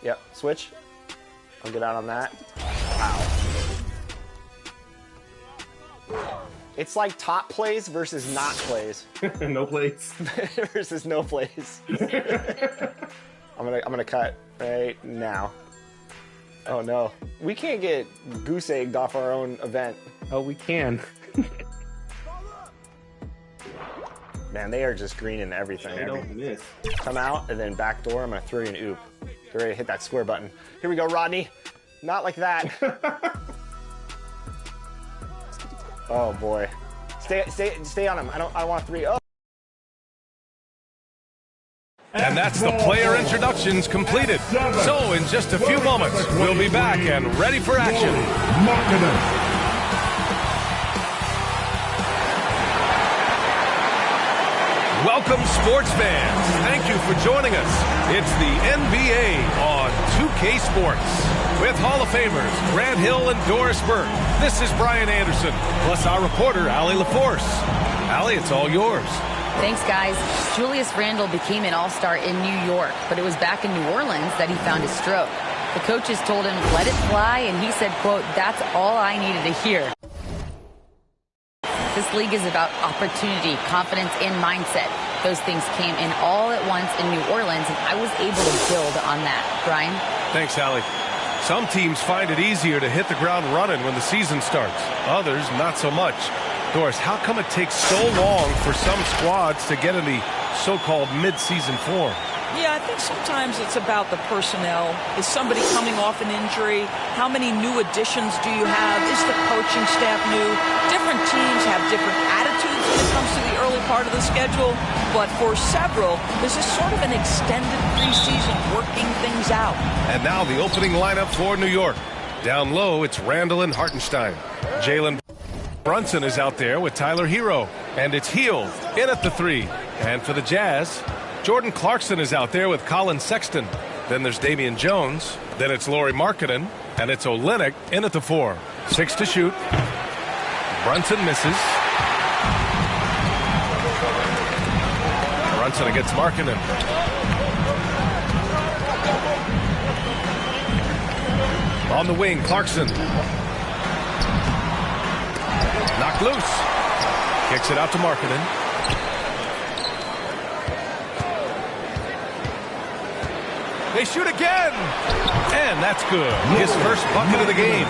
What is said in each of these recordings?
Yep, switch. I'll get out on that. Wow. It's like top plays versus not plays. No plays. Versus no plays. I'm gonna cut right now. Oh no. We can't get goose egged off our own event. Oh, we can. Man, they are just greening everything. They don't miss. Come out and then back door. I'm gonna throw you an oop. Get ready to hit that square button. Here we go, Rodney. Not like that. Oh boy. Stay on him. I don't want 3. Oh. And that's the player introductions completed. So in just a few moments, we'll be back and ready for action. Welcome, sports fans. Thank you for joining us. It's the NBA on 2K Sports. With Hall of Famers Grant Hill and Doris Burke, this is Brian Anderson, plus our reporter, Allie LaForce. Allie, it's all yours. Thanks, guys. Julius Randle became an all-star in New York, but it was back in New Orleans that he found his stroke. The coaches told him, let it fly, and he said, quote, that's all I needed to hear. This league is about opportunity, confidence, and mindset. Those things came in all at once in New Orleans, and I was able to build on that. Brian? Thanks, Allie. Some teams find it easier to hit the ground running when the season starts. Others, not so much. Doris, how come it takes so long for some squads to get in the so-called mid-season form? Yeah, I think sometimes it's about the personnel. Is somebody coming off an injury? How many new additions do you have? Is the coaching staff new? Different teams have different attitudes when it comes to the early part of the schedule. But for several, this is sort of an extended preseason, working things out. And now the opening lineup for New York. Down low, it's Randall and Hartenstein. Jalen Brunson is out there with Tyler Hero. And it's Hield in at the 3. And for the Jazz, Jordan Clarkson is out there with Colin Sexton. Then there's Damian Jones. Then it's Lauri Markkanen. And it's Olynyk in at the 4. 6 to shoot. Brunson misses. Brunson against Markkanen. On the wing, Clarkson. Knocked loose. Kicks it out to Markkanen. They shoot again! And that's good. His first bucket of the game.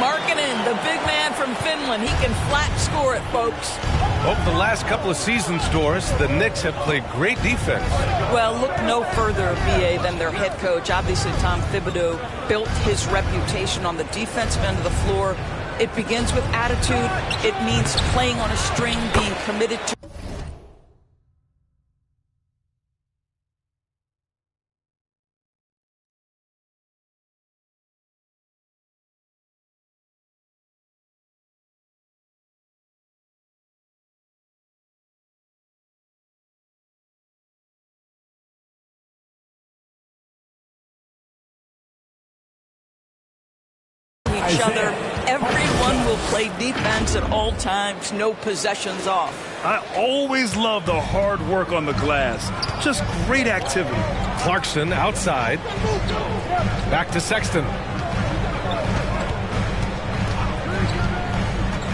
Markkanen, the big man from Finland. He can flat score it, folks. Over the last couple of seasons, Doris, the Knicks have played great defense. Well, look no further, BA, than their head coach. Obviously, Tom Thibodeau built his reputation on the defensive end of the floor. It begins with attitude. It means playing on a string, being committed to each other. Everyone will play defense at all times, no possessions off. I always love the hard work on the glass. Just great activity. Clarkson outside. Back to Sexton.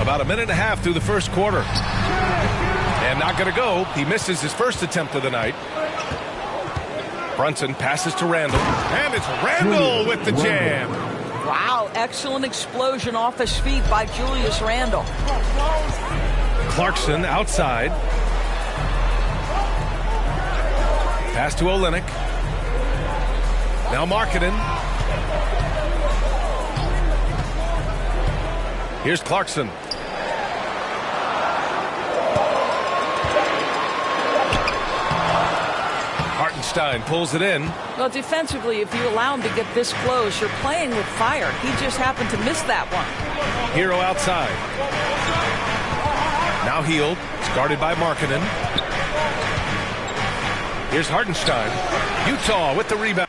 About a minute and a half through the first quarter. And not going to go. He misses his first attempt of the night. Brunson passes to Randall. And it's Randall with the jam. Wow, excellent explosion off his feet by Julius Randle. Clarkson outside. Pass to Olynyk. Now Markkanen. Here's Clarkson. Hartenstein pulls it in. Well, defensively, if you allow him to get this close, you're playing with fire. He just happened to miss that one. Hero outside. Now Hield. It's guarded by Markkanen. Here's Hartenstein. Utah with the rebound.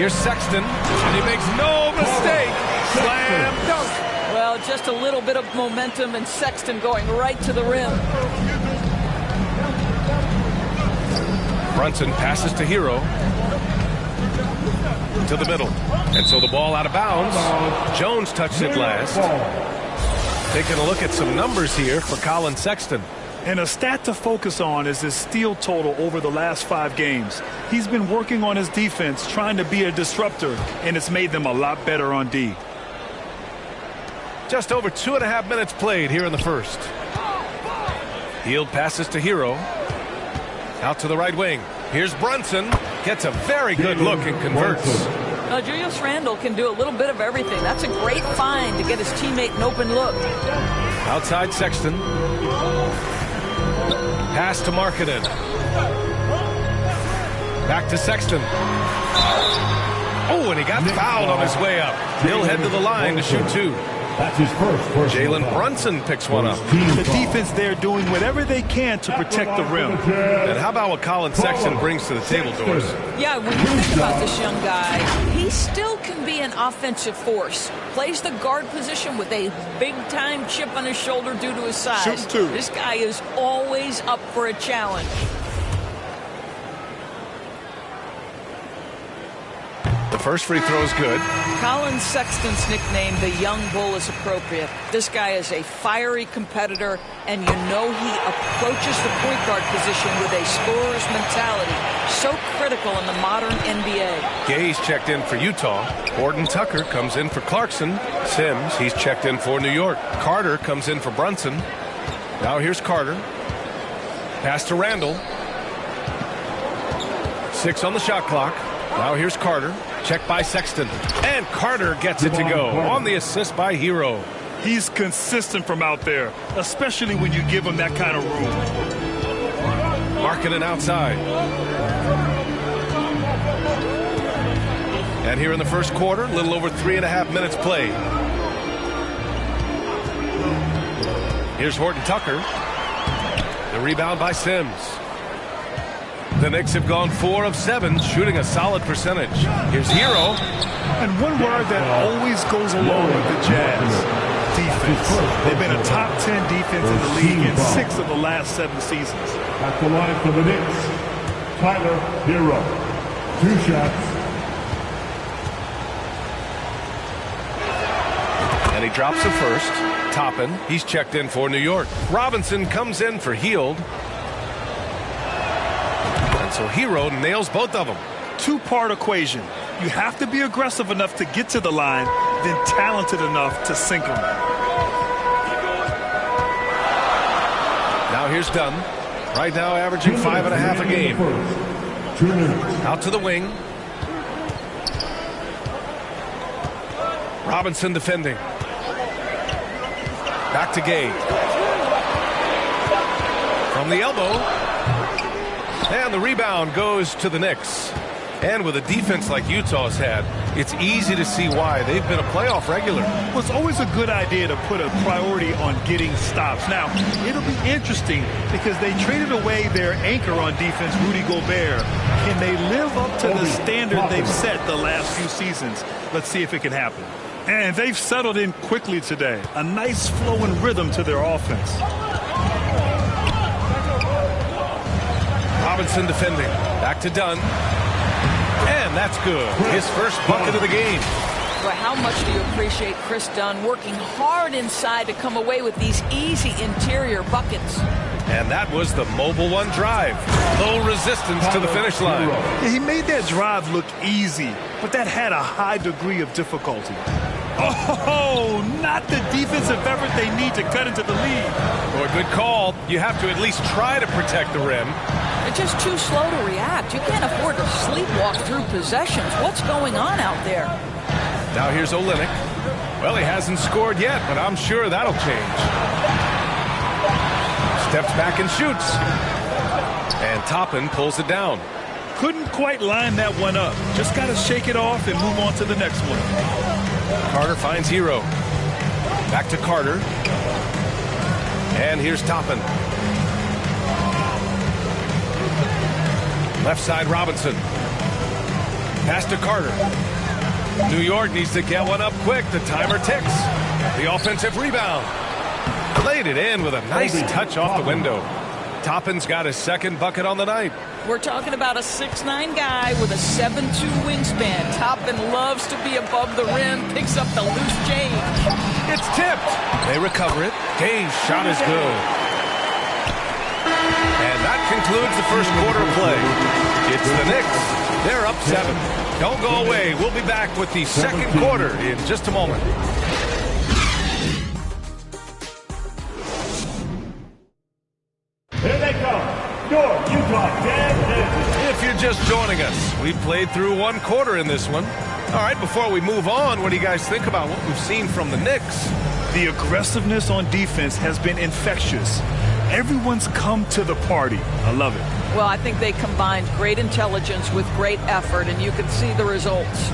Here's Sexton, and he makes no mistake. Slam dunk. Well, just a little bit of momentum and Sexton going right to the rim. Brunson passes to Hero. To the middle. And so the ball out of bounds. Jones touched it last. Taking a look at some numbers here for Colin Sexton. And a stat to focus on is his steal total over the last 5 games. He's been working on his defense, trying to be a disruptor, and it's made them a lot better on D. Just over 2.5 minutes played here in the first. Hield passes to Hero. Out to the right wing. Here's Brunson. Gets a very good look and converts. Julius Randle can do a little bit of everything. That's a great find to get his teammate an open look. Outside Sexton. Pass to Markkanen. Back to Sexton. Oh, and he got fouled on his way up. He'll head to the line to shoot 2. That's his first. Jalen Brunson picks one up. The defense there doing whatever they can to protect the rim. And how about what Colin Sexton brings to the table, Doris? Yeah, when you think about this young guy, he still can be an offensive force. Plays the guard position with a big-time chip on his shoulder due to his size. Shoots 2. This guy is always up for a challenge. The first free throw is good. Colin Sexton's nickname, the Young Bull, is appropriate. This guy is a fiery competitor, and you know he approaches the point guard position with a scorer's mentality. So critical in the modern NBA. Gay's checked in for Utah. Gordon Tucker comes in for Clarkson. Sims, he's checked in for New York. Carter comes in for Brunson. Now here's Carter. Pass to Randle. 6 on the shot clock. Now here's Carter. Checked by Sexton. And Carter gets it to go on the assist by Hero. He's consistent from out there, especially when you give him that kind of room. Markkanen outside. And here in the first quarter, a little over 3.5 minutes played. Here's Horton Tucker. The rebound by Sims. The Knicks have gone 4 of 7, shooting a solid percentage. Here's Hero. And one word that always goes along with the Jazz: defense. They've been a top 10 defense in the league in 6 of the last 7 seasons. At the line for the Knicks, Tyler Hero. 2 shots. And he drops the first. Toppin, he's checked in for New York. Robinson comes in for Hield. So Hero nails both of them. 2-part equation. You have to be aggressive enough to get to the line, then talented enough to sink them. Now here's Dunn. Right now averaging 5.5 a game. Out to the wing. Robinson defending. Back to Gay. From the elbow. And the rebound goes to the Knicks. And with a defense like Utah's had, it's easy to see why they've been a playoff regular. Well, it's always a good idea to put a priority on getting stops. Now, it'll be interesting because they traded away their anchor on defense, Rudy Gobert. Can they live up to the standard they've set the last few seasons? Let's see if it can happen. And they've settled in quickly today. A nice flow and rhythm to their offense. Robinson defending. Back to Dunn. And that's good. His first bucket of the game. But how much do you appreciate Chris Dunn working hard inside to come away with these easy interior buckets? And that was the Mobile One drive. Low resistance to the finish line. He made that drive look easy, but that had a high degree of difficulty. Oh, not the defensive effort they need to cut into the lead. Well, a good call. You have to at least try to protect the rim. They're just too slow to react. You can't afford to sleepwalk through possessions. What's going on out there? Now here's Olynyk. Well, he hasn't scored yet, but I'm sure that'll change. Steps back and shoots. And Toppin pulls it down. Couldn't quite line that one up. Just got to shake it off and move on to the next one. Carter finds Hero. Back to Carter. And here's Toppin. Left side Robinson. Pass to Carter. New York needs to get one up quick. The timer ticks. The offensive rebound. Laid it in with a nice touch off the window. Toppin's got his second bucket on the night. We're talking about a 6'9" guy with a 7'2" wingspan. Toppin loves to be above the rim, picks up the loose change. It's tipped. They recover it. Gay's shot is good. And that concludes the first quarter play. It's the Knicks. They're up 7. Don't go away. We'll be back with the second quarter in just a moment. Here they come, your Utah Jazz. If you're just joining us, we've played through one quarter in this one. All right, before we move on, what do you guys think about what we've seen from the Knicks? The aggressiveness on defense has been infectious. Everyone's come to the party. I love it. Well, I think they combined great intelligence with great effort, and you can see the results.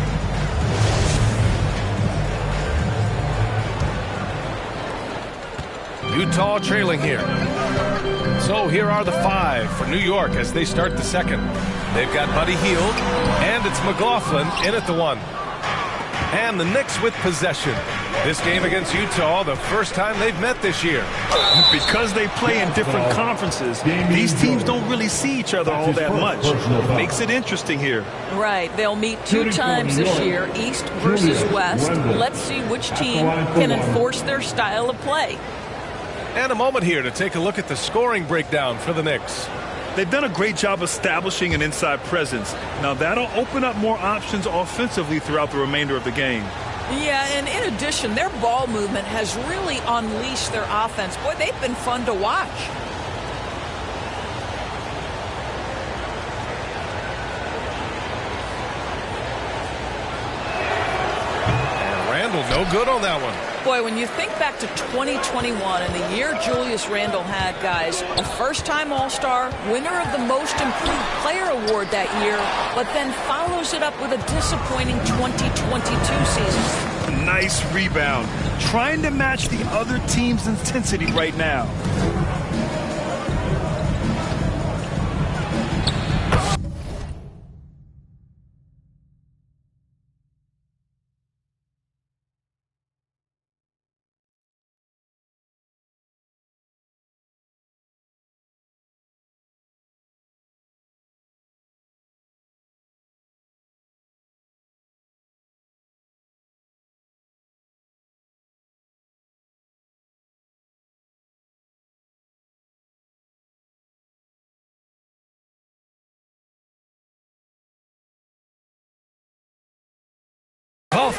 Utah trailing here. So here are the 5 for New York as they start the second. They've got Buddy Hield, and it's McLaughlin in at the 1. And the Knicks with possession. This game against Utah, the first time they've met this year. Because they play in different conferences, these teams don't really see each other all that much. Makes it interesting here. Right. They'll meet 2 times this year, East versus West. Let's see which team can enforce their style of play. And a moment here to take a look at the scoring breakdown for the Knicks. They've done a great job establishing an inside presence. Now that'll open up more options offensively throughout the remainder of the game. Yeah, and in addition, their ball movement has really unleashed their offense. Boy, they've been fun to watch. And Randle no good on that one. Boy, when you think back to 2021 and the year Julius Randle had, guys, a first-time All-Star, winner of the Most Improved Player Award that year, but then follows it up with a disappointing 2022 season. Nice rebound. Trying to match the other team's intensity right now.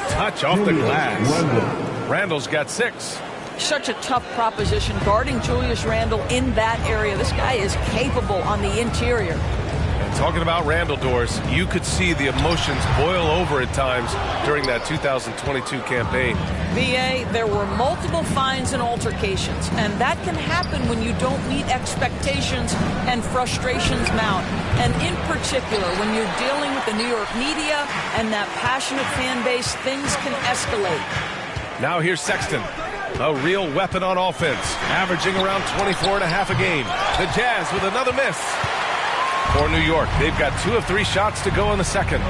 Touch off the glass. Randle's got 6. Such a tough proposition guarding Julius Randle in that area. This guy is capable on the interior. And talking about Randle, Doris, you could see the emotions boil over at times during that 2022 campaign. VA, there were multiple fines and altercations, and that can happen when you don't meet expectations and frustrations mount. And in particular, when you're dealing with the New York media and that passionate fan base, things can escalate. Now here's Sexton, a real weapon on offense, averaging around 24.5 a game. The Jazz with another miss. For New York, they've got 2 of 3 shots to go in the second.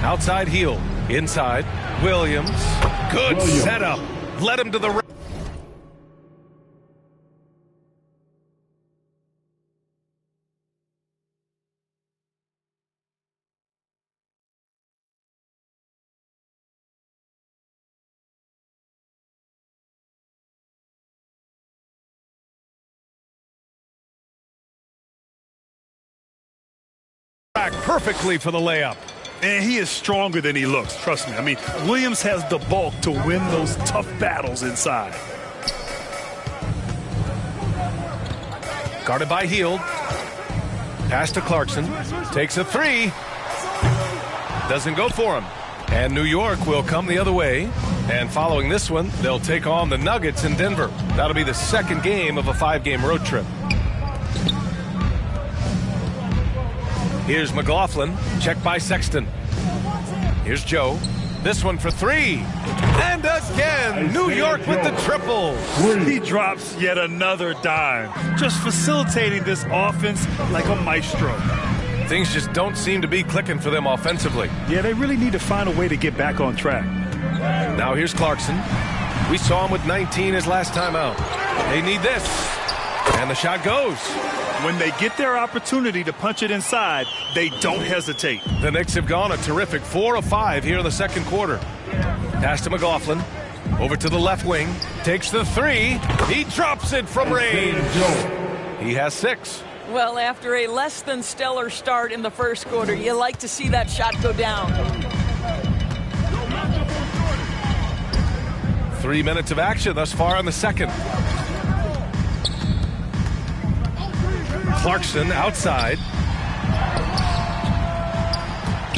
Outside Hield, inside Williams. Good setup. Led him to the rim. Back perfectly for the layup. And he is stronger than he looks, trust me. I mean, Williams has the bulk to win those tough battles inside. Guarded by Hield. Pass to Clarkson. Takes a 3. Doesn't go for him. And New York will come the other way. And following this one, they'll take on the Nuggets in Denver. That'll be the second game of a 5-game road trip. Here's McLaughlin, checked by Sexton. Here's Joe. This one for 3. And again, New York with the triple. He drops yet another dime, just facilitating this offense like a maestro. Things just don't seem to be clicking for them offensively. Yeah, they really need to find a way to get back on track. Now here's Clarkson. We saw him with 19 his last time out. They need this. And the shot goes. When they get their opportunity to punch it inside, they don't hesitate. The Knicks have gone a terrific 4 of 5 here in the second quarter. Pass to McLaughlin. Over to the left wing. Takes the three. He drops it from range. He has 6. Well, after a less than stellar start in the first quarter, you like to see that shot go down. 3 minutes of action thus far in the second. Clarkson outside.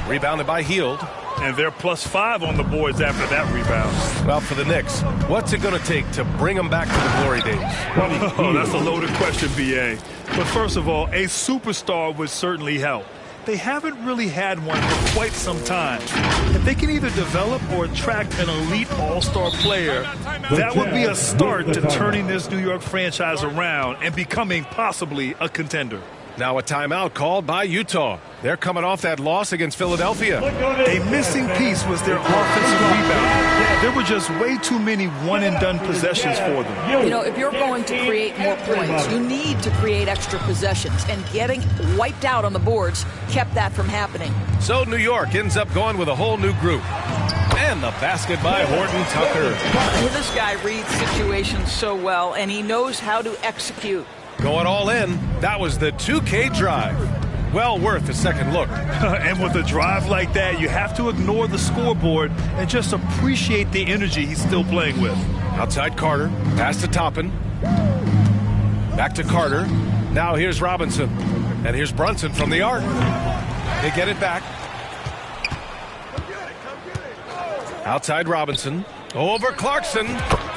Rebounded by Hield. And they're +5 on the boards after that rebound. Well, for the Knicks, what's it going to take to bring them back to the glory days? Oh, that's a loaded question, B.A. But first of all, a superstar would certainly help. They haven't really had one for quite some time. If they can either develop or attract an elite all-star player, that would be a start to turning this New York franchise around and becoming possibly a contender. Now a timeout called by Utah. They're coming off that loss against Philadelphia. A missing piece was their offensive rebound. There were just way too many one-and-done possessions for them. You know, if you're going to create more points, you need to create extra possessions. And getting wiped out on the boards kept that from happening. So New York ends up going with a whole new group. And the basket by Horton Tucker. This guy reads situations so well, and he knows how to execute. Going all in, that was the 2K drive. Well worth a second look. And with a drive like that, you have to ignore the scoreboard and just appreciate the energy he's still playing with. Outside Carter, pass to Toppin. Back to Carter. Now here's Robinson. And here's Brunson from the arc. They get it back. Outside Robinson. Over Clarkson.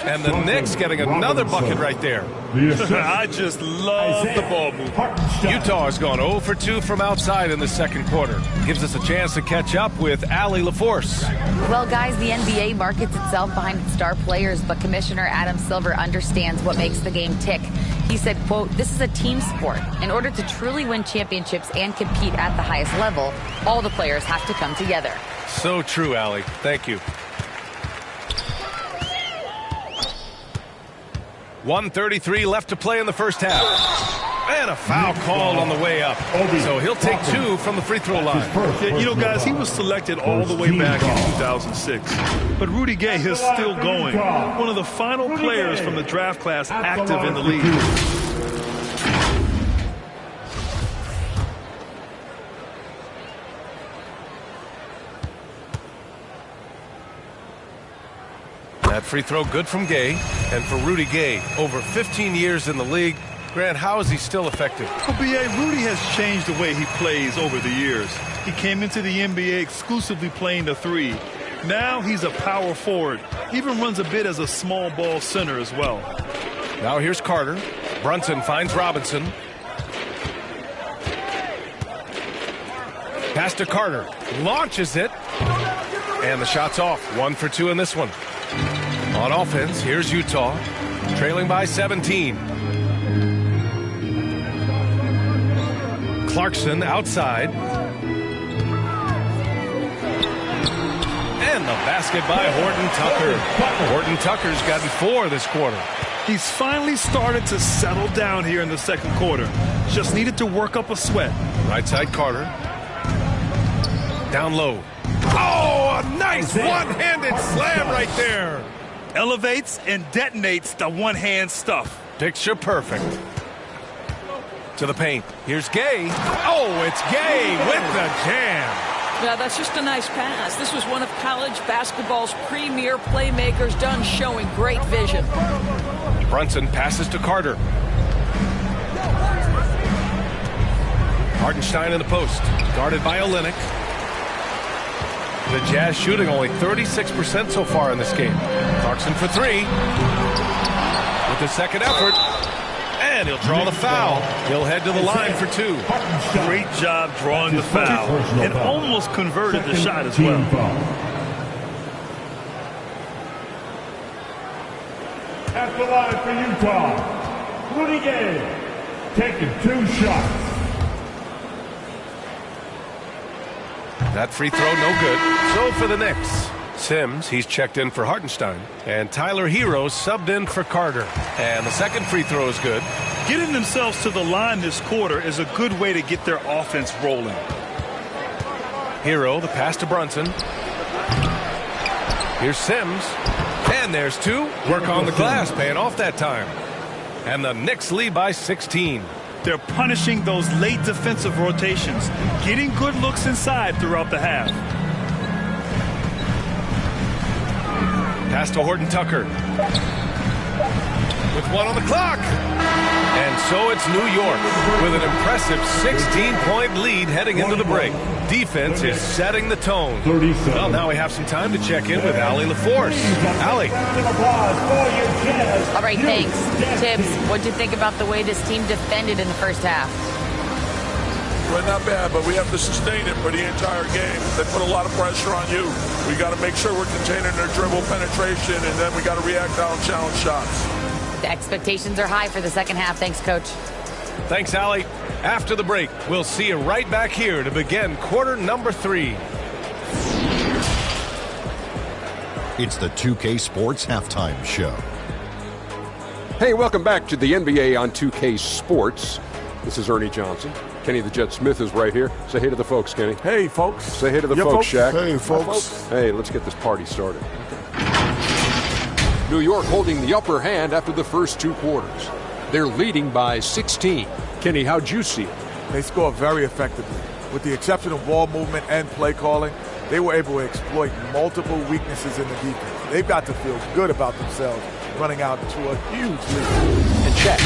And the Knicks getting another bucket right there. I just love the ball movement. Utah has gone 0 for 2 from outside in the second quarter. Gives us a chance to catch up with Allie LaForce. Well, guys, the NBA markets itself behind its star players, but Commissioner Adam Silver understands what makes the game tick. He said, quote, "This is a team sport. In order to truly win championships and compete at the highest level, all the players have to come together." So true, Allie. Thank you. 1:33 left to play in the first half. And a foul called on the way up. So he'll take 2 from the free throw line. You know, guys, he was selected all the way back in 2006. But Rudy Gay is still going. One of the final players from the draft class active in the league. That free throw good from Gay. And for Rudy Gay, over 15 years in the league, Grant, how is he still effective? Well, B.A., Rudy has changed the way he plays over the years. He came into the NBA exclusively playing the 3. Now he's a power forward. Even runs a bit as a small ball center as well. Now here's Carter. Brunson finds Robinson. Pass to Carter. Launches it. And the shot's off. 1 for 2 in this one. On offense, here's Utah, trailing by 17. Clarkson outside. And the basket by Horton Tucker. Horton Tucker's gotten 4 this quarter. He's finally started to settle down here in the second quarter. Just needed to work up a sweat. Right side Carter. Down low. Oh, a nice one-handed slam right there. Elevates and detonates the one-hand stuff. Picture perfect. To the paint. Here's Gay. Oh, it's Gay with the jam. Yeah, that's just a nice pass. This was one of college basketball's premier playmakers, done showing great vision. Brunson passes to Carter. Hartenstein in the post. Guarded by Olynyk. The Jazz shooting only 36% so far in this game. Clarkson for 3. With the second effort. And he'll draw the foul. He'll head to the line for 2. Great job drawing the foul. And almost converted the shot as well. At the line for Utah, Rudy Gay taking 2 shots. That free throw no good. So for the Knicks, Sims, he's checked in for Hartenstein. And Tyler Hero subbed in for Carter. And the second free throw is good. Getting themselves to the line this quarter is a good way to get their offense rolling. Hero, the pass to Brunson. Here's Sims. And there's two. Work on the glass, paying off that time. And the Knicks lead by 16. They're punishing those late defensive rotations, getting good looks inside throughout the half. Pass to Horton Tucker. With one on the clock. And so it's New York with an impressive 16-point lead heading into the break. Defense is setting the tone. Well, now we have some time to check in with Allie LaForce. Allie. All right, thanks. Tibbs, what'd you think about the way this team defended in the first half? Well, not bad, but we have to sustain it for the entire game. They put a lot of pressure on you. We got to make sure we're containing their dribble penetration, and then we got to react on challenge shots. The expectations are high for the second half. Thanks, Coach. Thanks, Allie. After the break, we'll see you right back here to begin quarter number 3. It's the 2K Sports Halftime Show. Hey, welcome back to the NBA on 2K Sports. This is Ernie Johnson. Kenny the Jet Smith is right here. Say hey to the folks, Kenny. Hey, folks. Say hey to the folks, Shaq. Hey, folks. Hey, let's get this party started. New York holding the upper hand after the first 2 quarters. They're leading by 16. Kenny, how'd you see it? They scored very effectively. With the exception of ball movement and play calling, they were able to exploit multiple weaknesses in the defense. They've got to feel good about themselves running out to a huge lead. And Shaq,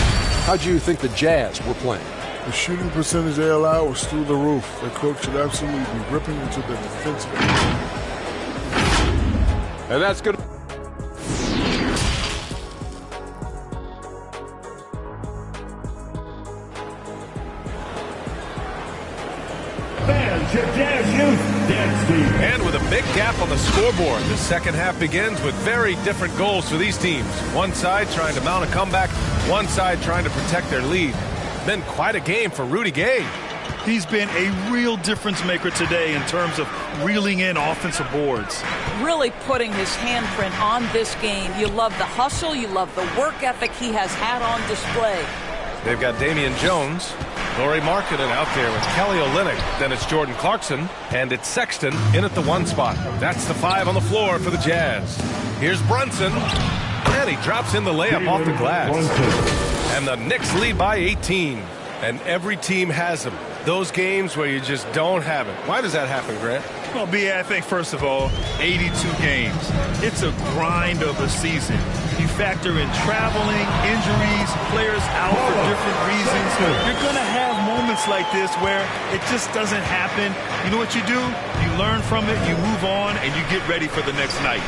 how'd you think the Jazz were playing? The shooting percentage they allowed was through the roof. The coach should absolutely be ripping into the defensive. And that's good. And with a big gap on the scoreboard, the second half begins with very different goals for these teams. One side trying to mount a comeback, one side trying to protect their lead. Been quite a game for Rudy Gay. He's been a real difference maker today in terms of reeling in offensive boards. Really putting his handprint on this game. You love the hustle. You love the work ethic he has had on display. They've got Damian Jones, Lauri Markkanen out there with Kelly Olynyk. Then it's Jordan Clarkson, and it's Sexton in at the 1 spot. That's the 5 on the floor for the Jazz. Here's Brunson, and he drops in the layup off the glass. And the Knicks lead by 18. And every team has them. Those games where you just don't have it. Why does that happen, Grant? Well, B, I think, first of all, 82 games. It's a grind of a season. You factor in traveling, injuries, players out for different reasons. You're going to have moments like this where it just doesn't happen. You know what you do? You learn from it, you move on, and you get ready for the next night.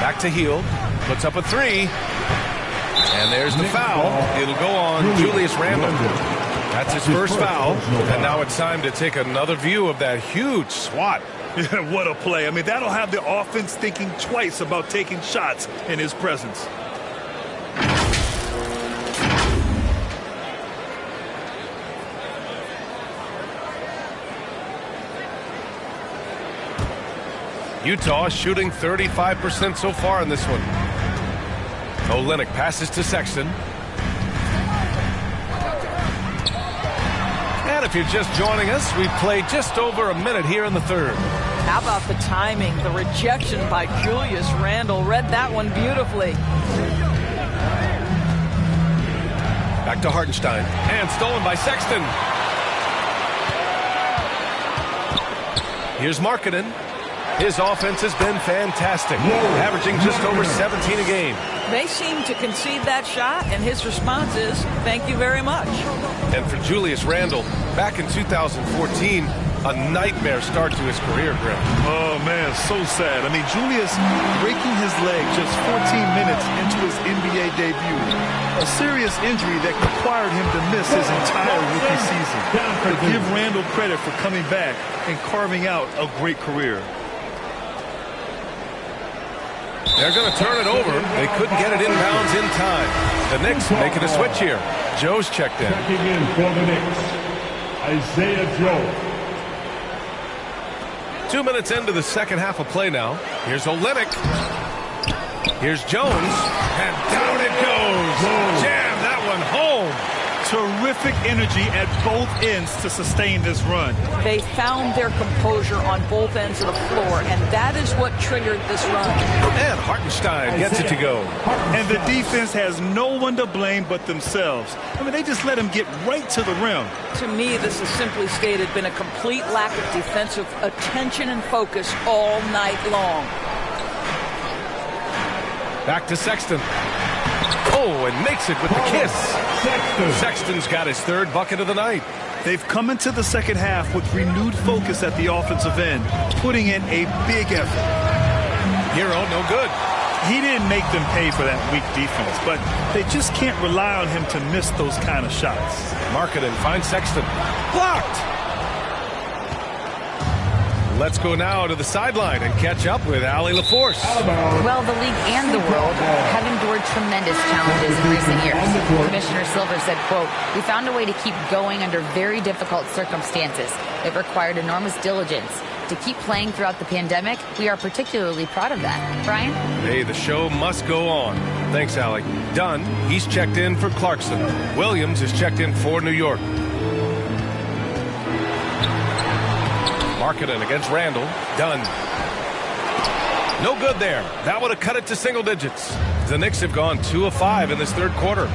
Back to Hield. Puts up a 3. And there's the foul. It'll go on Julius Randle. That's his first foul. And now it's time to take another view of that huge swat. What a play. I mean, that'll have the offense thinking twice about taking shots in his presence. Utah shooting 35% so far in this one. Olynyk passes to Sexton. And if you're just joining us, we've played just over a minute here in the third. How about the timing? The rejection by Julius Randle. Read that one beautifully. Back to Hartenstein. And stolen by Sexton. Here's Markkanen. His offense has been fantastic, averaging just over 17 a game. They seem to concede that shot, and his response is, thank you very much. And for Julius Randle, back in 2014, a nightmare start to his career, Grant. Oh, man, so sad. I mean, Julius breaking his leg just 14 minutes into his NBA debut. A serious injury that required him to miss his entire rookie season. But give Randle credit for coming back and carving out a great career. They're going to turn it over. They couldn't get it inbounds in time. The Knicks making a switch here. Joe's checked in. Checking in for the Knicks, Isaiah Joe. 2 minutes into the second half of play now. Here's Olenek. Here's Jones. And down it goes. Jam that one home. Terrific energy at both ends to sustain this run. They found their composure on both ends of the floor, and that is what triggered this run. And Hartenstein gets it to go. And the defense has no one to blame but themselves. I mean, they just let him get right to the rim. To me, this has simply stated been a complete lack of defensive attention and focus all night long. Back to Sexton. Oh, and makes it with the kiss. Sexton's got his third bucket of the night. They've come into the second half with renewed focus at the offensive end, putting in a big effort. Hero, no good. He didn't make them pay for that weak defense, but they just can't rely on him to miss those kind of shots. Markkanen finds Sexton. Blocked! Let's go now to the sideline and catch up with Allie LaForce. Well, the league and the world have endured tremendous challenges in recent years. Commissioner Silver said, quote, "We found a way to keep going under very difficult circumstances. It required enormous diligence. To keep playing throughout the pandemic, we are particularly proud of that." Brian? Hey, the show must go on. Thanks, Allie. Dunn, he's checked in for Clarkson. Williams is checked in for New York. Markkanen against Randall. Dunn. No good there. That would have cut it to single digits. The Knicks have gone 2 of 5 in this third quarter.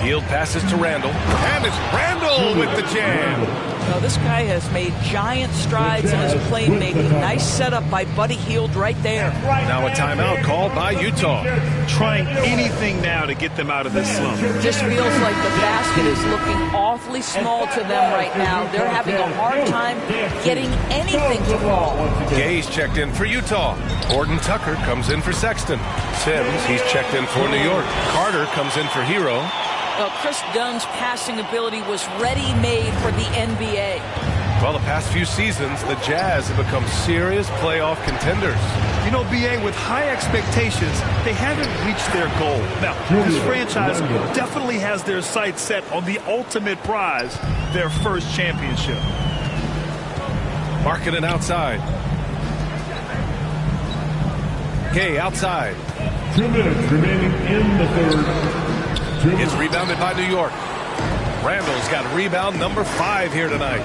Hield passes to Randall. And it's Randall with the jam. Well, this guy has made giant strides in his playmaking. Nice setup by Buddy Hield right there. Now a timeout called by Utah. Trying anything now to get them out of this slump. Just feels like the basket is looking awfully small to them right now. They're having a hard time getting anything to fall. Gay's checked in for Utah. Gordon Tucker comes in for Sexton. Sims, he's checked in for New York. Carter comes in for Hero. Well, Chris Dunn's passing ability was ready-made for the NBA. Well, the past few seasons, the Jazz have become serious playoff contenders. You know, B.A., with high expectations, they haven't reached their goal. Now, this franchise definitely has their sights set on the ultimate prize, their first championship. Markkanen outside. Gay outside. 2 minutes remaining in the third. It's rebounded by New York. Randall's got rebound number 5 here tonight.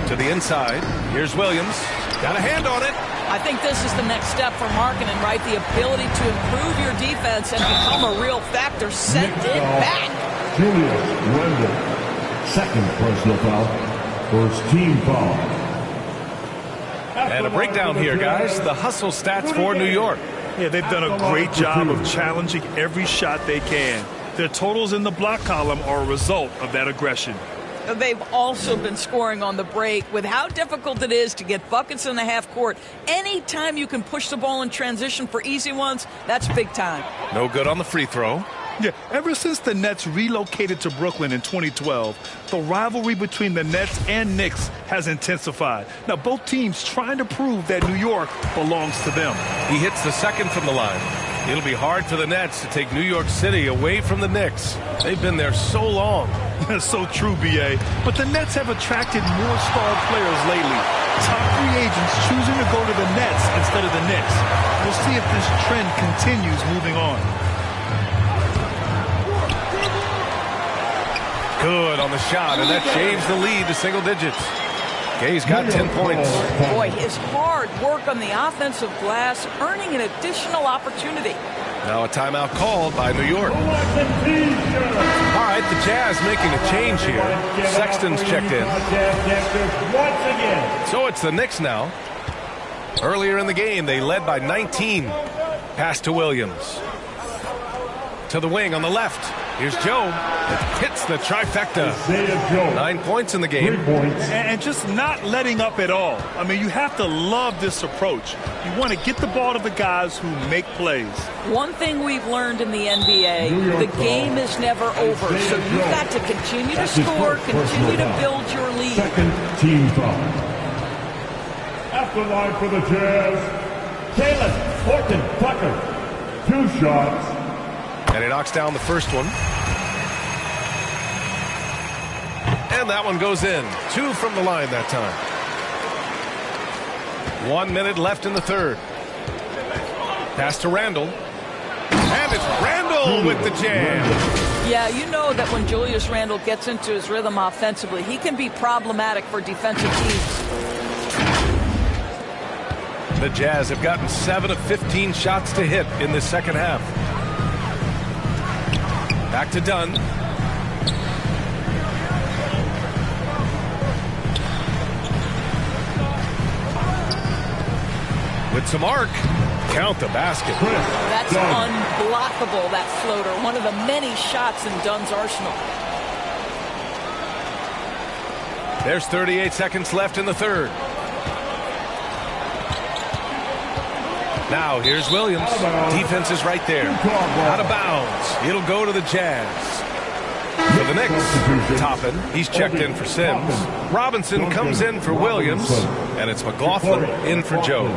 To the inside. Here's Williams. Got a hand on it. I think this is the next step for Markkanen, right? The ability to improve your defense and become a real factor. Send it back. Julius Randall. Second personal foul. First team foul. And a breakdown here, guys. The hustle stats for New York. Yeah, they've done a great job of challenging every shot they can. Their totals in the block column are a result of that aggression. They've also been scoring on the break. With how difficult it is to get buckets in the half court, anytime you can push the ball in transition for easy ones, that's big time. No good on the free throw. Yeah, ever since the Nets relocated to Brooklyn in 2012, the rivalry between the Nets and Knicks has intensified. Now, both teams trying to prove that New York belongs to them. He hits the second from the line. It'll be hard for the Nets to take New York City away from the Knicks. They've been there so long. That's so true, B.A. But the Nets have attracted more star players lately. Top free agents choosing to go to the Nets instead of the Knicks. We'll see if this trend continues moving on. Good on the shot, and that changed the lead to single digits. Gay's got 10 points. Boy, his hard work on the offensive glass, earning an additional opportunity. Now a timeout called by New York. All right, the Jazz making a change here. Sexton's checked in. So it's the Knicks now. Earlier in the game, they led by 19. Pass to Williams. To the wing on the left. Here's Joe. Hits the trifecta. 9 points in the game. And just not letting up at all. I mean, you have to love this approach. You want to get the ball to the guys who make plays. One thing we've learned in the NBA, the game is never over. So you've got to continue to score, continue to build your lead. Second team foul. After line for the Jazz, Jalen Horton Tucker. 2 shots. And he knocks down the first one. And that one goes in. 2 from the line that time. 1 minute left in the third. Pass to Randall. And it's Randall with the jam. Yeah, you know that when Julius Randle gets into his rhythm offensively, he can be problematic for defensive teams. The Jazz have gotten 7 of 15 shots to hit in the second half. Back to Dunn. With some arc. Count the basket. That's unblockable, that floater. One of the many shots in Dunn's arsenal. There's 38 seconds left in the third. Now here's Williams. Defense is right there. Out of bounds. It'll go to the Jazz. For the Knicks, Toppin, he's checked in for Sims. Robinson comes in for Williams. And it's McLaughlin in for Joe.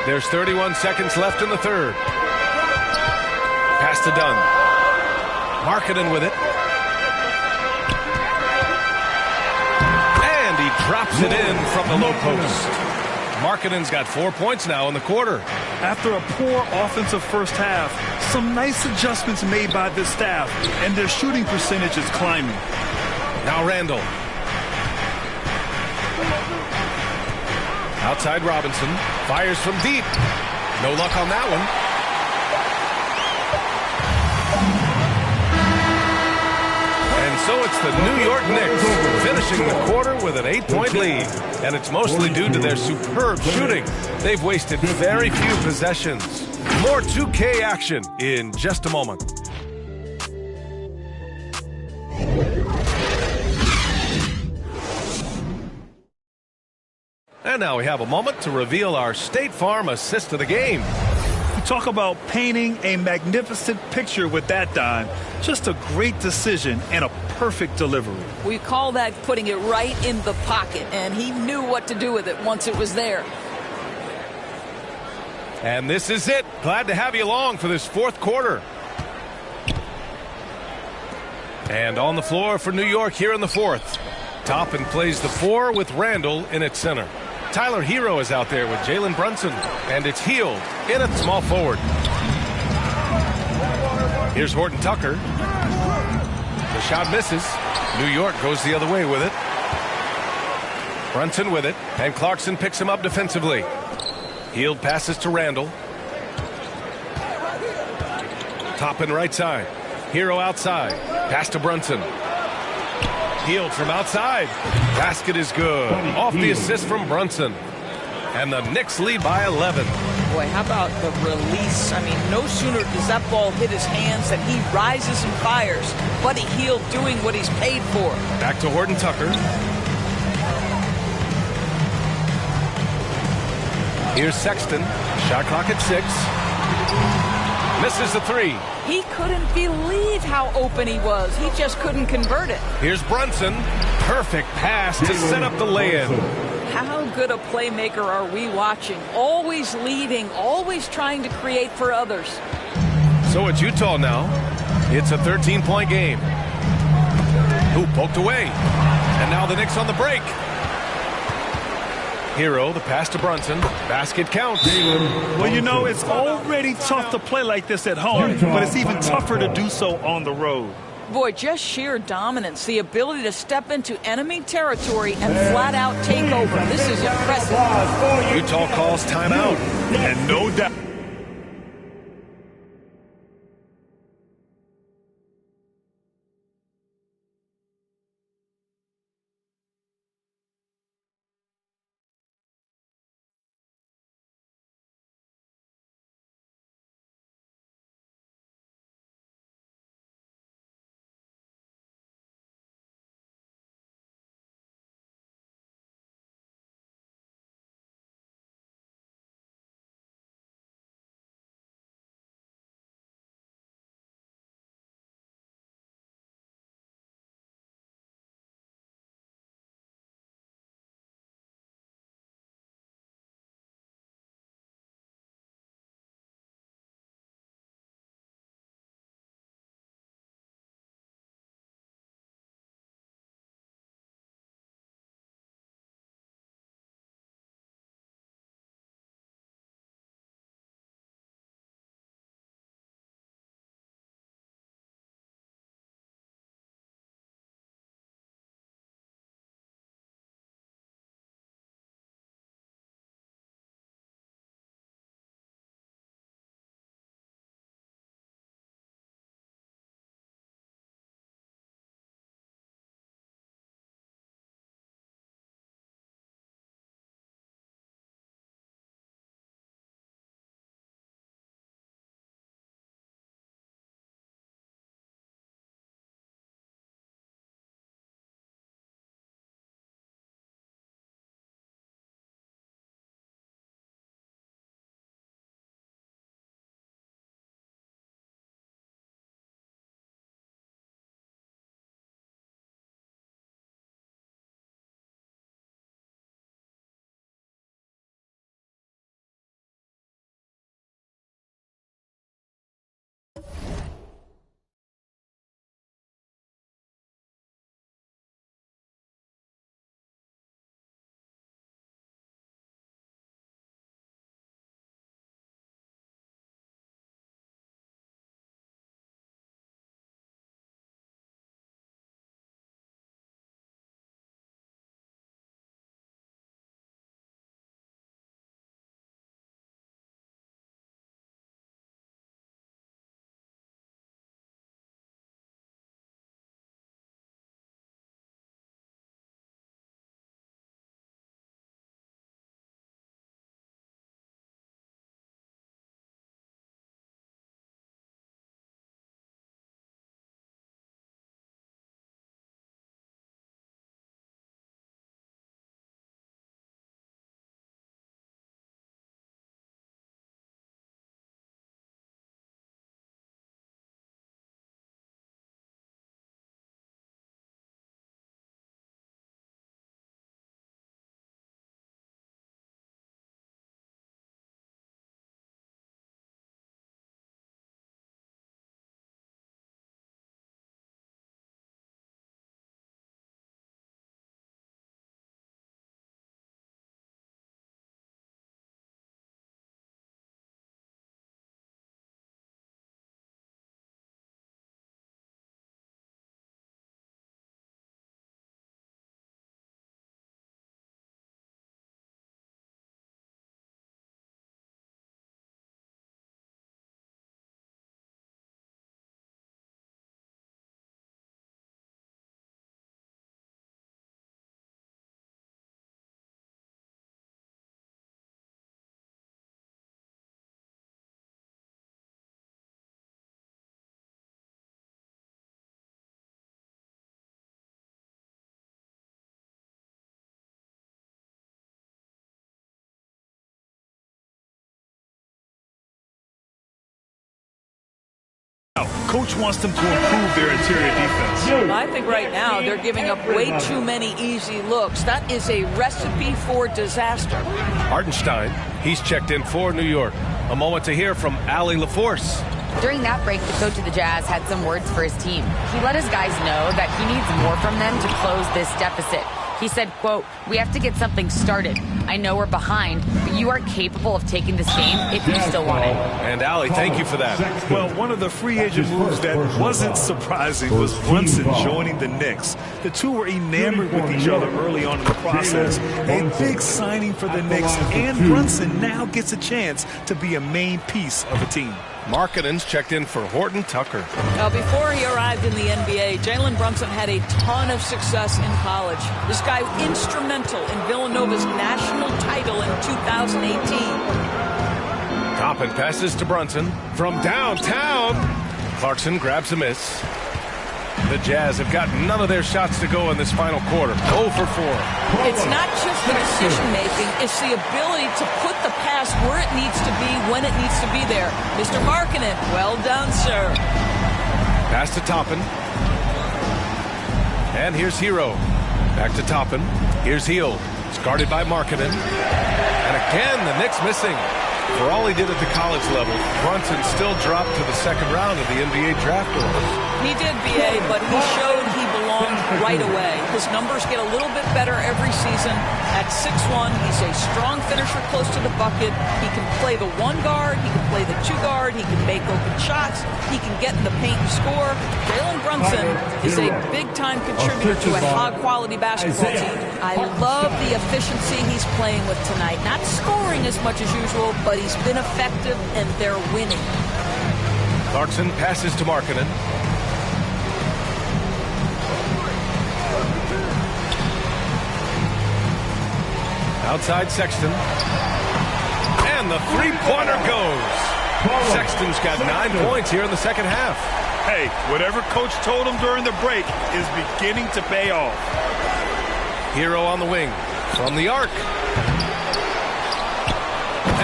There's 31 seconds left in the third. Pass to Dunn. Markkanen with it. And he drops it in from the low post. Markkanen's got 4 points now in the quarter. After a poor offensive first half, some nice adjustments made by this staff, and their shooting percentage is climbing. Now Randall. Outside Robinson. Fires from deep. No luck on that one. And so it's the New York Knicks finishing the quarter with an 8-point lead. And it's mostly due to their superb shooting. They've wasted very few possessions. More 2K action in just a moment. And now we have a moment to reveal our State Farm assist of the game. You talk about painting a magnificent picture with that dime. Just a great decision and a perfect delivery. We call that putting it right in the pocket, and he knew what to do with it once it was there. And this is it. Glad to have you along for this fourth quarter. And on the floor for New York here in the fourth. Toppin plays the 4 with Randall in its center. Tyler Hero is out there with Jalen Brunson, and it's Hield in at small forward. Here's Horton Tucker. The shot misses. New York goes the other way with it. Brunson with it, and Clarkson picks him up defensively. Hield passes to Randall. Toppin right side. Hero outside. Pass to Brunson. Hield from outside. Basket is good. Off the assist from Brunson. And the Knicks lead by 11. Boy, how about the release? I mean, no sooner does that ball hit his hands than he rises and fires. Buddy Hield doing what he's paid for. Back to Horton Tucker. Here's Sexton. Shot clock at 6. Misses the 3. He couldn't believe how open he was. He just couldn't convert it. Here's Brunson. Perfect pass to set up the lay-in. How good a playmaker are we watching? Always leading, always trying to create for others. So it's Utah now. It's a 13-point game. Who poked away. And now the Knicks on the break. Hero, the pass to Brunson. Basket counts. Well, you know, it's already tough to play like this at home, but it's even tougher to do so on the road. Boy, just sheer dominance, the ability to step into enemy territory and flat out take over. This is impressive. Utah calls timeout. And no doubt. Coach wants them to improve their interior defense. I think right now they're giving up way too many easy looks. That is a recipe for disaster. Hartenstein, he's checked in for New York. A moment to hear from r2r034's. During that break, the coach of the Jazz had some words for his team. He let his guys know that he needs more from them to close this deficit. He said, quote, "We have to get something started. I know we're behind, but you are capable of taking this game if you still want it." And Allie, thank you for that. Well, one of the free agent moves that wasn't surprising was Brunson joining the Knicks. The two were enamored with each other early on in the process. A big signing for the Knicks, and Brunson now gets a chance to be a main piece of a team. Markkanen's checked in for Horton Tucker. Now, before he arrived in the NBA, Jalen Brunson had a ton of success in college. This guy instrumental in Villanova's national title in 2018. Toppin passes to Brunson from downtown. Clarkson grabs a miss. The Jazz have got none of their shots to go in this final quarter. 0 for 4. It's not just the decision-making, it's the ability to put the pass where it needs to be, when it needs to be there. Mr. Markkanen, well done, sir. Pass to Toppin. And here's Hero. Back to Toppin. Here's Heel. It's guarded by Markkanen. And again, the Knicks missing. For all he did at the college level, Brunson still dropped to the second round of the NBA draft order. He did, B.A., but he showed he belonged right away. His numbers get a little bit better every season. At 6'1", he's a strong finisher close to the bucket. He can play the one guard. He can play the two guard. He can make open shots. He can get in the paint and score. Jalen Brunson is a big-time contributor to a high-quality basketball team. I love the efficiency he's playing with tonight. Not scoring as much as usual, but he's been effective, and they're winning. Clarkson passes to Markkanen. Outside Sexton. And the three-pointer goes. Sexton's got 9 points here in the second half. Hey, whatever coach told him during the break is beginning to pay off. Hero on the wing from the arc.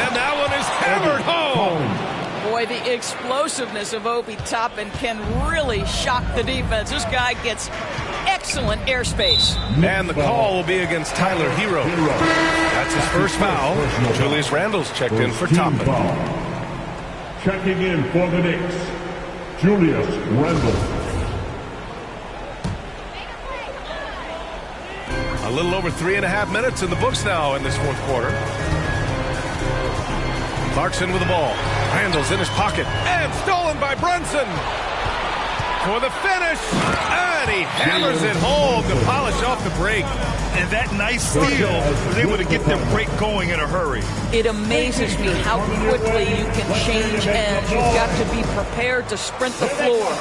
And that one is hammered home. Boy, the explosiveness of Obi Toppin can really shock the defense. This guy gets excellent airspace. And the call will be against Tyler Hero. That's his first foul. Julius Randle's checked in for Toppin. Checking in for the Knicks, Julius Randle. A little over 3.5 minutes in the books now in this fourth quarter. Clarkson with the ball. Randle's in his pocket. And stolen by Brunson. For the finish. And he hammers it home to polish off the break. And that nice steal was able to get their break going in a hurry. It amazes me how quickly you can change ends. You've got to be prepared to sprint the floor.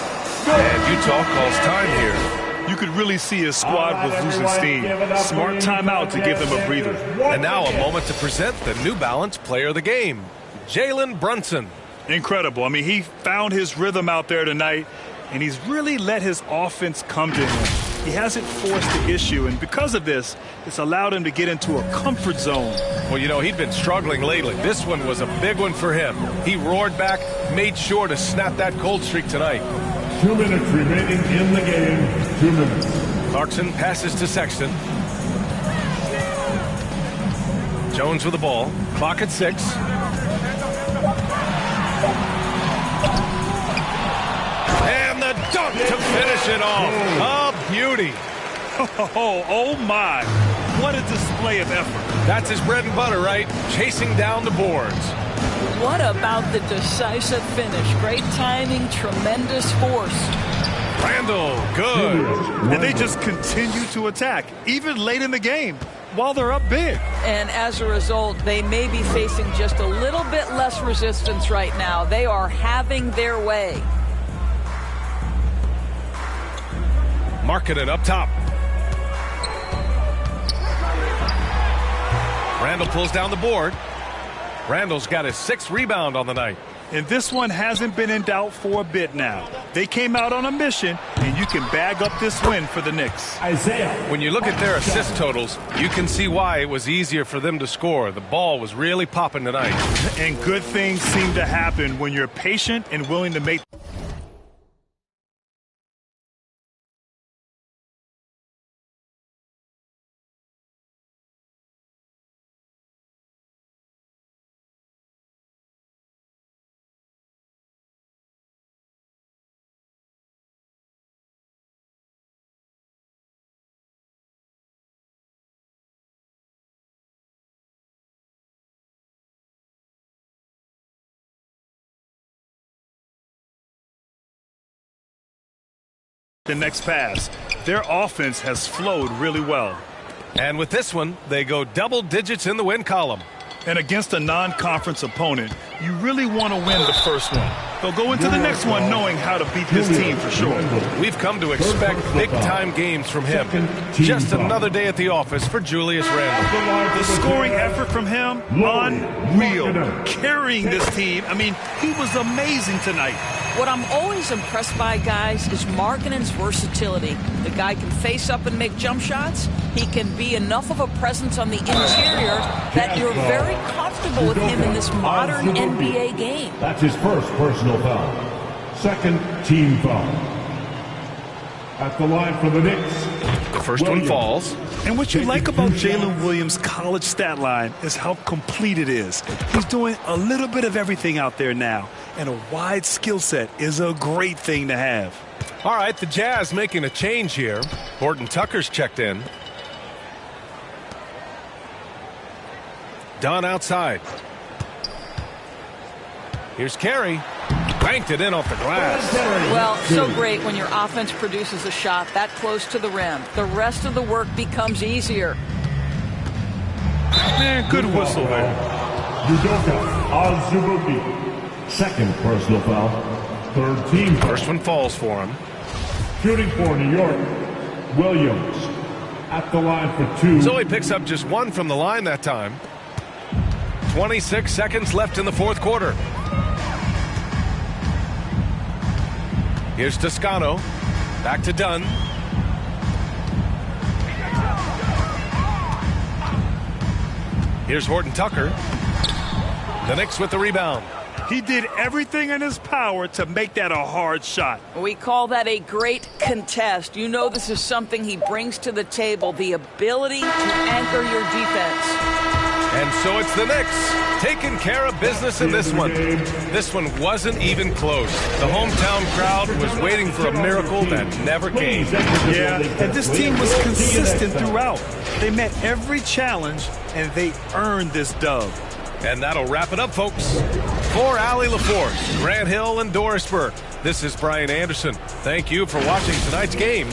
And Utah calls time here. You could really see his squad was losing steam. Smart timeout to give them a breather. And now a moment to present the New Balance Player of the Game, Jalen Brunson. Incredible. I mean, he found his rhythm out there tonight, and he's really let his offense come to him. He hasn't forced the issue, and because of this, it's allowed him to get into a comfort zone. Well, you know, he'd been struggling lately. This one was a big one for him. He roared back, made sure to snap that cold streak tonight. 2 minutes remaining in the game. 2 minutes. Clarkson passes to Sexton. Jones with the ball. Clock at 6. And the dunk to finish it off. A beauty. Oh my. What a display of effort. That's his bread and butter, right? Chasing down the boards. What about the decisive finish? Great timing, tremendous force. Randle, good. And they just continue to attack, even late in the game, while they're up big. And as a result, they may be facing just a little bit less resistance right now. They are having their way. Markkanen up top. Randle pulls down the board. Randle's got his 6th rebound on the night. And this one hasn't been in doubt for a bit now. They came out on a mission, and you can bag up this win for the Knicks. Isaiah. When you look at their assist totals, you can see why it was easier for them to score. The ball was really popping tonight. And good things seem to happen when you're patient and willing to make the next pass. Their offense has flowed really well. And with this one, they go double digits in the win column. And against a non-conference opponent, you really want to win the first one. They'll go into the next one knowing how to beat this team for sure. We've come to expect big-time games from him. Just another day at the office for Julius Randle. The scoring effort from him, unreal. Carrying this team, I mean, he was amazing tonight. What I'm always impressed by, guys, is Markkanen's versatility. The guy can face up and make jump shots. He can be enough of a presence on the interior that you're very comfortable with him in this modern NBA game. That's his first personal foul. Second team foul. At the line for the Knicks. The first one falls. And what you like about Jalen Williams' college stat line is how complete it is. He's doing a little bit of everything out there now. And a wide skill set is a great thing to have. All right, the Jazz making a change here. Horton Tucker's checked in. Dunn outside. Here's Carey. Banked it in off the glass. Well, so great when your offense produces a shot that close to the rim. The rest of the work becomes easier. Man, good whistle there. Udoka Azubuike. Second personal foul. Third team foul. First one falls for him. Shooting for New York, Williams. At the line for two. So he picks up just one from the line that time. 26 seconds left in the fourth quarter. Here's Toscano. Back to Dunn. Here's Horton Tucker. The Knicks with the rebound. He did everything in his power to make that a hard shot. We call that a great contest. You know this is something he brings to the table, the ability to anchor your defense. And so it's the Knicks taking care of business in this one. This one wasn't even close. The hometown crowd was waiting for a miracle that never came. Yeah, and this team was consistent throughout. They met every challenge, and they earned this dub. And that'll wrap it up, folks. For Allie LaForce, Grant Hill, and Doris Burke, this is Brian Anderson. Thank you for watching tonight's game.